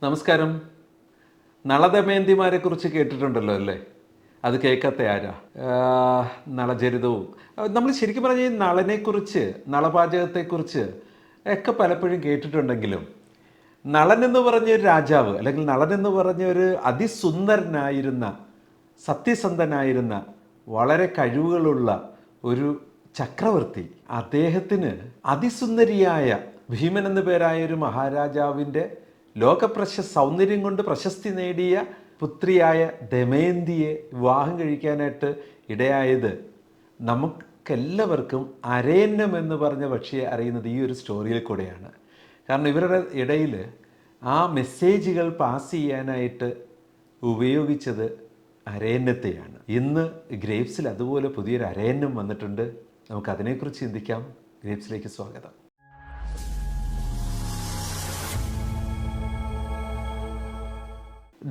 നമസ്കാരം. നളദമയന്തിമാരെക്കുറിച്ച് കേട്ടിട്ടുണ്ടല്ലോ അല്ലേ? അത് കേൾക്കാത്ത ആരാ? നളചരിതവും നമ്മൾ ശരിക്കും പറഞ്ഞാൽ ഈ നളനെക്കുറിച്ച്, നളപാചകത്തെക്കുറിച്ച് ഒക്കെ പലപ്പോഴും കേട്ടിട്ടുണ്ടെങ്കിലും നളൻ എന്ന് പറഞ്ഞൊരു രാജാവ്, അല്ലെങ്കിൽ നളൻ എന്ന് പറഞ്ഞൊരു അതിസുന്ദരനായിരുന്ന, സത്യസന്ധനായിരുന്ന, വളരെ കഴിവുകളുള്ള ഒരു ചക്രവർത്തി, അദ്ദേഹത്തിന് അതിസുന്ദരിയായ ഭീമൻ എന്നു പേരായ ഒരു മഹാരാജാവിൻ്റെ സൗന്ദര്യം കൊണ്ട് പ്രശസ്തി നേടിയ പുത്രിയായ ദമയന്തിയെ വിവാഹം കഴിക്കാനായിട്ട് ഇടയായത് നമുക്കെല്ലാവർക്കും അരയന്നം എന്ന് പറഞ്ഞ പക്ഷിയെ അറിയുന്നത് ഈ ഒരു സ്റ്റോറിയിൽ കൂടെയാണ്. കാരണം ഇവരുടെ ഇടയിൽ ആ മെസ്സേജുകൾ പാസ് ചെയ്യാനായിട്ട് ഉപയോഗിച്ചത് അരയന്നത്തെയാണ്. ഇന്ന് ഗ്രേപ്സിൽ അതുപോലെ പുതിയൊരു അരയന്നം വന്നിട്ടുണ്ട്. നമുക്കതിനെക്കുറിച്ച് ചിന്തിക്കാം. ഗ്രേപ്സിലേക്ക് സ്വാഗതം.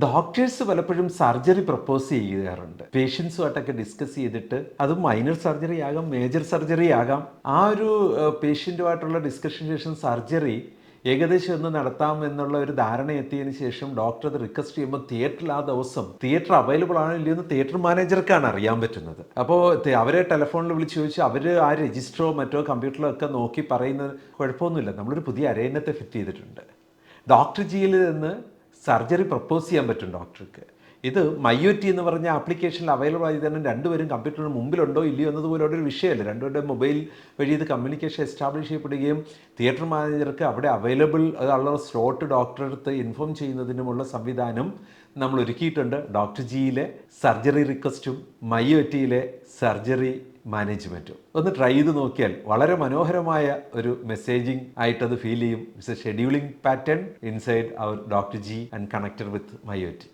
ഡോക്ടേഴ്സ് പലപ്പോഴും സർജറി പ്രപ്പോസ് ചെയ്യാറുണ്ട്. പേഷ്യൻസുമായിട്ടൊക്കെ ഡിസ്കസ് ചെയ്തിട്ട്, അത് മൈനർ സർജറി ആകാം, മേജർ സർജറി ആകാം. ആ ഒരു പേഷ്യൻറ്റുമായിട്ടുള്ള ഡിസ്കഷന് ശേഷം സർജറി ഏകദേശം ഒന്ന് നടത്താം എന്നുള്ള ഒരു ധാരണ എത്തിയതിന് ശേഷം ഡോക്ടർ അത് റിക്വസ്റ്റ് ചെയ്യുമ്പോൾ തിയേറ്ററിൽ ആ ദിവസം തിയേറ്റർ അവൈലബിൾ ആണോ ഇല്ലയോ എന്ന് തിയേറ്റർ മാനേജർക്കാണ് അറിയാൻ പറ്റുന്നത്. അപ്പോൾ അവരെ ടെലിഫോണിൽ വിളിച്ച് ചോദിച്ചു, അവർ ആ രജിസ്റ്ററോ മറ്റോ കമ്പ്യൂട്ടറിലോ ഒക്കെ നോക്കി പറയുന്നത് കുഴപ്പമൊന്നുമില്ല, നമ്മളൊരു പുതിയ അരയന്നത്തെ ഫിറ്റ് ചെയ്തിട്ടുണ്ട്. ഡോക്ടർ ജിയിൽ നിന്ന് സർജറി പ്രപ്പോസ് ചെയ്യാൻ പറ്റും ഡോക്ടർക്ക്. ഇത് മൈഒറ്റി എന്ന് പറഞ്ഞ ആപ്ലിക്കേഷനിൽ അവൈലബിൾ ആയി തന്നെ രണ്ടുപേരും കമ്പ്യൂട്ടറിന് മുമ്പിലുണ്ടോ ഇല്ലയോ എന്നതുപോലുള്ള ഒരു വിഷയമല്ല. രണ്ടുപേരുടെ മൊബൈൽ വഴി ഇത് കമ്മ്യൂണിക്കേഷൻ എസ്റ്റാബ്ലിഷ് ചെയ്യപ്പെടുകയും തിയേറ്റർ മാനേജർക്ക് അവിടെ അവൈലബിൾ ഉള്ള സ്ലോട്ട് ഡോക്ടറെ അടുത്ത് ഇൻഫോം ചെയ്യുന്നതിനുമുള്ള സംവിധാനം നമ്മൾ ഒരുക്കിയിട്ടുണ്ട്. ഡോക്ടർ ജിയിലെ സർജറി റിക്വസ്റ്റും മൈഒറ്റിയിലെ സർജറി മാനേജ്മെൻറ്റും ഒന്ന് ട്രൈ ചെയ്ത് നോക്കിയാൽ വളരെ മനോഹരമായ ഒരു മെസ്സേജിങ് ആയിട്ടത് ഫീൽ ചെയ്യും. It's a scheduling pattern inside our doctor G and connected with മൈഒറ്റി.